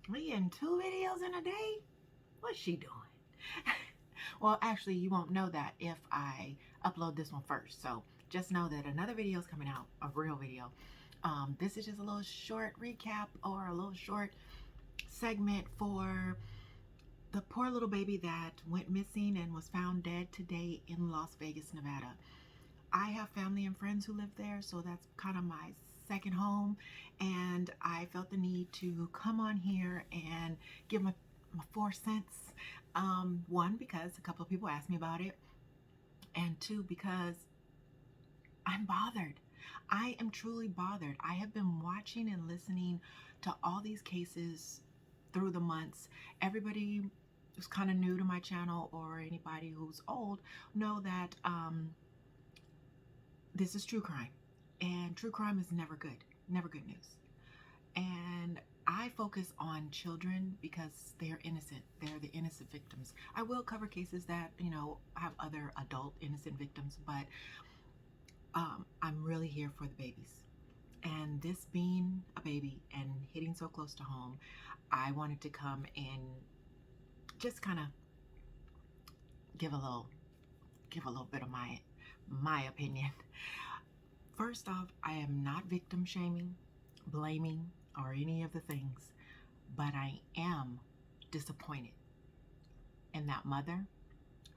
We in 2 videos in a day? What's she doing? Well, actually, you won't know that if I upload this one first. So just know that another video is coming out, a real video. This is just a little short recap or a little short segment for the poor little baby that went missing and was found dead today in Las Vegas, Nevada. I have family and friends who live there, so that's kind of my second home, and I felt the need to come on here and give my 4 cents. One, because a couple of people asked me about it, and two, because I'm bothered. I am truly bothered. I have been watching and listening to all these cases through the months. Everybody who's kind of new to my channel or anybody who's old know that this is true crime, and true crime is never good news. And I focus on children because they're innocent. They're the innocent victims. I will cover cases that, have other adult innocent victims, but I'm really here for the babies. And this being a baby and hitting so close to home, I wanted to come and just kind of give a little bit of my opinion. First off, I am not victim shaming, blaming, or any of the things, but I am disappointed in that mother.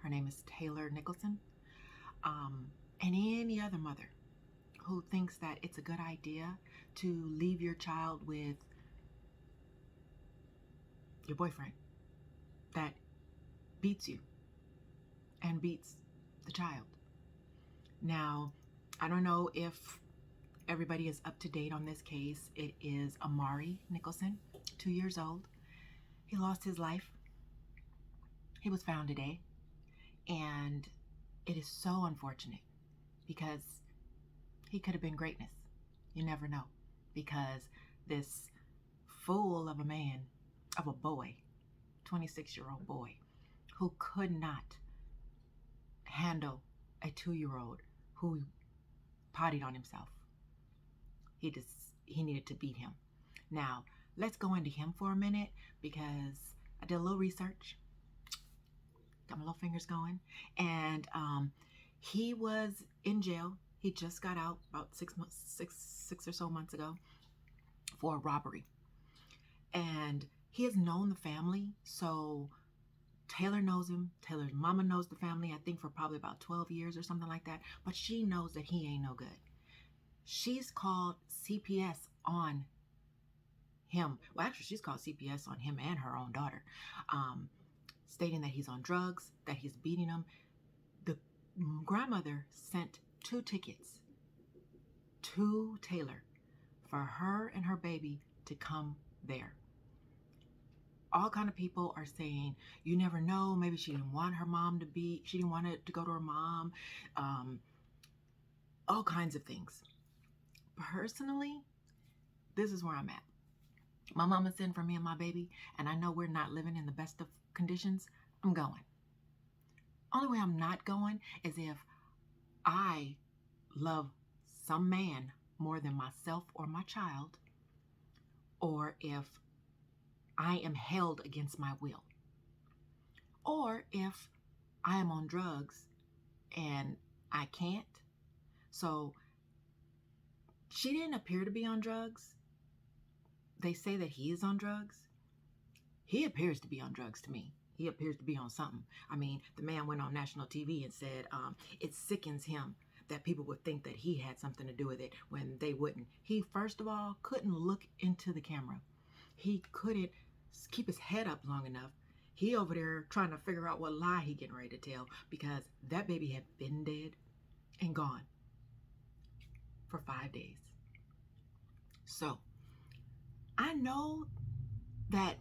Her name is Taylor Nicholson, and any other mother who thinks that it's a good idea to leave your child with your boyfriend that beats you and beats the child. Now, I don't know if everybody is up to date on this case. It is Amari Nicholson, 2 years old. He lost his life. He was found today. And it is so unfortunate because he could have been greatness. You never know. Because this fool of a man, of a boy, 26-year-old boy, who could not handle a 2-year-old who pottied on himself. He needed to beat him. Now, let's go into him for a minute because I did a little research. Got my little fingers going. And he was in jail. He just got out about 6 or so months ago for a robbery. And he has known the family, so Taylor knows him. Taylor's mama knows the family, I think for probably about 12 years or something like that. But she knows that he ain't no good. She's called CPS on him. Well, actually, she's called CPS on him and her own daughter, stating that he's on drugs, that he's beating them. The grandmother sent 2 tickets to Taylor for her and her baby to come there. All kind of people are saying, you never know, maybe she didn't want she didn't want it to go to her mom, all kinds of things. Personally, this is where I'm at. My mama sent for me and my baby, and I know we're not living in the best of conditions. I'm going. Only way I'm not going is if I love some man more than myself or my child, or if I am held against my will, or if I am on drugs and I can't. So she didn't appear to be on drugs. They say that he is on drugs. He appears to be on drugs to me. He appears to be on something. I mean, the man went on national TV and said it sickens him that people would think that he had something to do with it when they wouldn't. He, first of all, couldn't look into the camera. He couldn't keep his head up long enough. He over there trying to figure out what lie he getting ready to tell because that baby had been dead and gone for 5 days. So I know that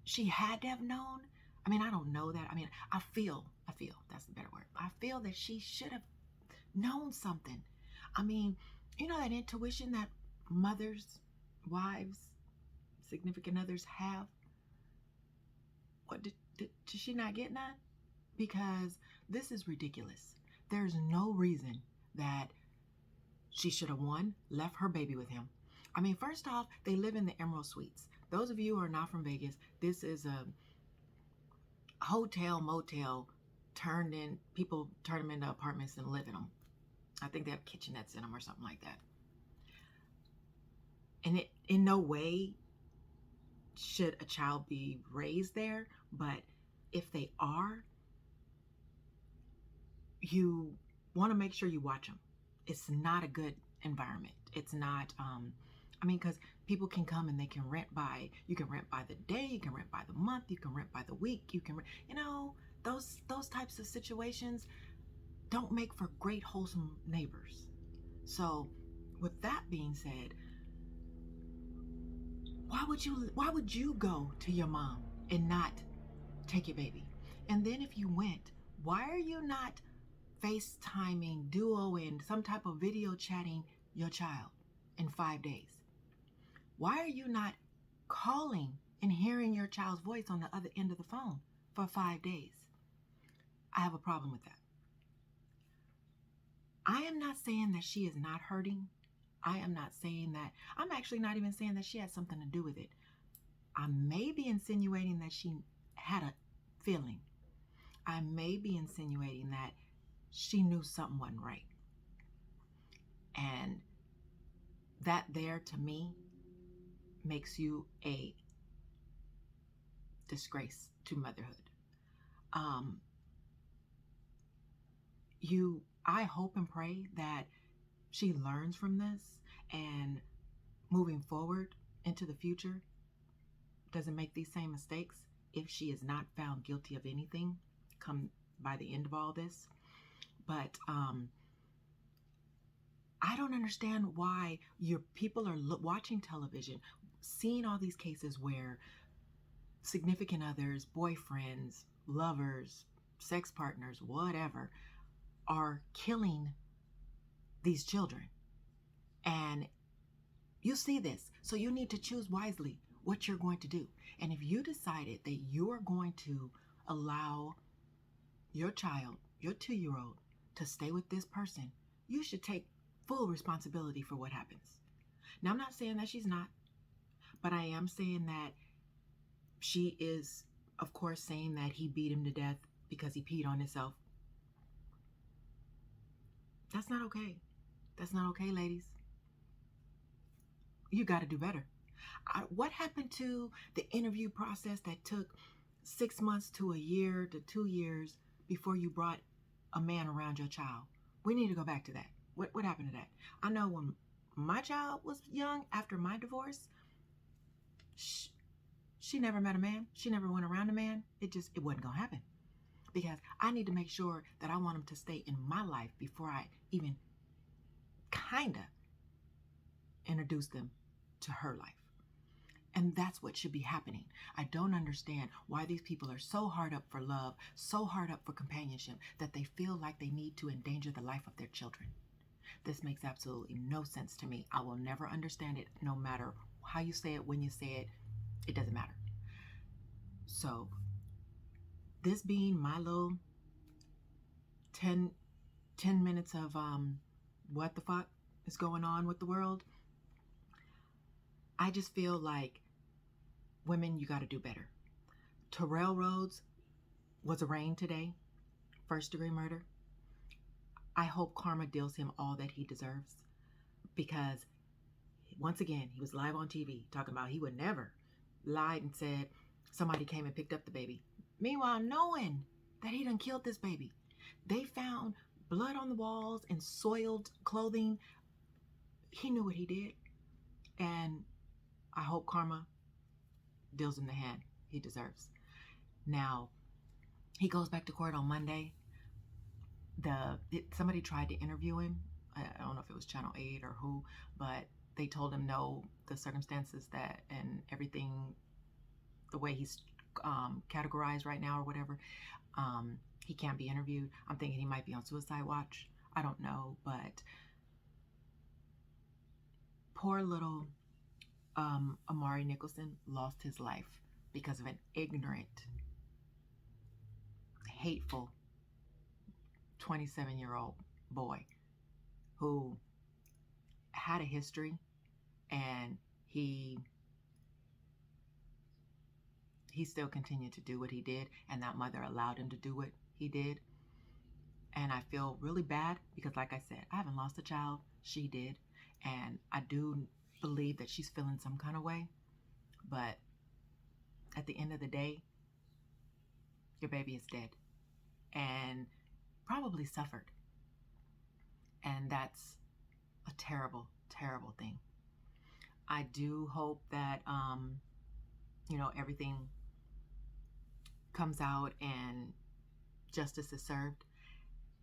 she had to have known. I mean, I don't know that. I mean, I feel, that's the better word. I feel that she should have known something. I mean, you know that intuition that mothers, wives, significant others have? What, did she not get none? Because this is ridiculous. There's no reason that she should have, one, left her baby with him. I mean, first off, they live in the Emerald Suites. those of you who are not from Vegas, this is a hotel motel turned in, people turn them into apartments and live in them. I think they have kitchenettes in them or something like that. And it in no way should a child be raised there, but if they are, you want to make sure you watch them. It's not a good environment. It's not, because people can come and they can rent by, you can rent by the day, you can rent by the month, you can rent by the week, you can, those types of situations don't make for great, wholesome neighbors. So, with that being said, why would you go to your mom and not take your baby? And then if you went, why are you not FaceTiming, duoing, some type of video chatting your child in 5 days? Why are you not calling and hearing your child's voice on the other end of the phone for 5 days? I have a problem with that. I am not saying that she is not hurting. I am not saying that. I'm actually not even saying that she had something to do with it. I may be insinuating that she had a feeling. I may be insinuating that she knew something wasn't right. And that there to me makes you a disgrace to motherhood. I hope and pray that she learns from this and moving forward into the future doesn't make these same mistakes if she is not found guilty of anything come by the end of all this. But I don't understand why your people are watching television, seeing all these cases where significant others, boyfriends, lovers, sex partners, whatever, are killing these children. And you see this, so you need to choose wisely what you're going to do. And if you decided that you are going to allow your child, your 2-year-old, to stay with this person, you should take full responsibility for what happens. Now, I'm not saying that she's not, but I am saying that she is, of course, saying that he beat him to death because he peed on himself. That's not okay. That's not okay, ladies. You got to do better. What happened to the interview process that took 6 months to a year to 2 years before you brought a man around your child? We need to go back to that. What happened to that? I know when my child was young, after my divorce, she never met a man. She never went around a man. It wasn't going to happen. Because I need to make sure that I want him to stay in my life before I even kind of introduce them to her life. And that's what should be happening. I don't understand why these people are so hard up for love, so hard up for companionship, that they feel like they need to endanger the life of their children. This makes absolutely no sense to me. I will never understand it, no matter how you say it, when you say it. It doesn't matter. So, this being my little 10 minutes of what the fuck is going on with the world, I just feel like, women, you got to do better. Terrell Rhodes was arraigned today, first-degree murder. I hope karma deals him all that he deserves, because once again, he was live on TV talking about he would never lied and said somebody came and picked up the baby. Meanwhile, knowing that he done killed this baby. They found blood on the walls and soiled clothing. He knew what he did. And I hope karma deals him the hand he deserves. Now, he goes back to court on Monday. Somebody tried to interview him. I don't know if it was Channel 8 or who, but they told him no, the circumstances that and everything, the way he's categorized right now or whatever, he can't be interviewed. I'm thinking he might be on suicide watch. I don't know, but poor little Amari Nicholson lost his life because of an ignorant, hateful 27-year-old boy who had a history, and he he still continued to do what he did, and that mother allowed him to do what he did. And I feel really bad because, like I said, I haven't lost a child. She did. And I do believe that she's feeling some kind of way. But at the end of the day, your baby is dead and probably suffered. And that's a terrible, terrible thing. I do hope that, everything comes out and justice is served.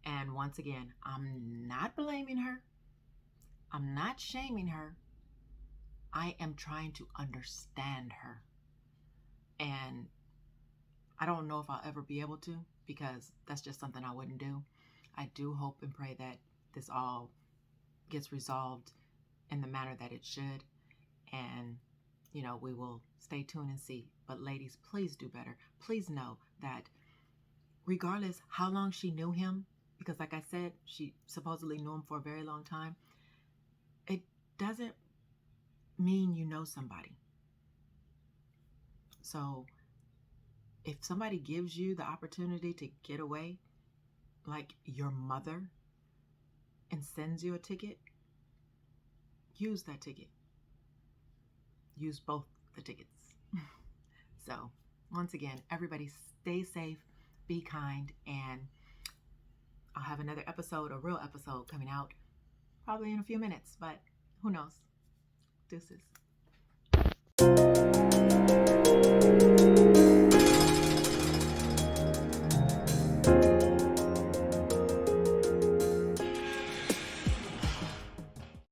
And once again, I'm not blaming her. I'm not shaming her. I am trying to understand her. And I don't know if I'll ever be able to, because that's just something I wouldn't do. I do hope and pray that this all gets resolved in the manner that it should. And, we will stay tuned and see. But ladies, please do better. Please know that regardless how long she knew him, because like I said, she supposedly knew him for a very long time, it doesn't mean you know somebody. So if somebody gives you the opportunity to get away, like your mother, and sends you a ticket, use that ticket. Use both the tickets. So once again, everybody stay safe, be kind, and I'll have another episode, a real episode, coming out probably in a few minutes, but who knows? Deuces.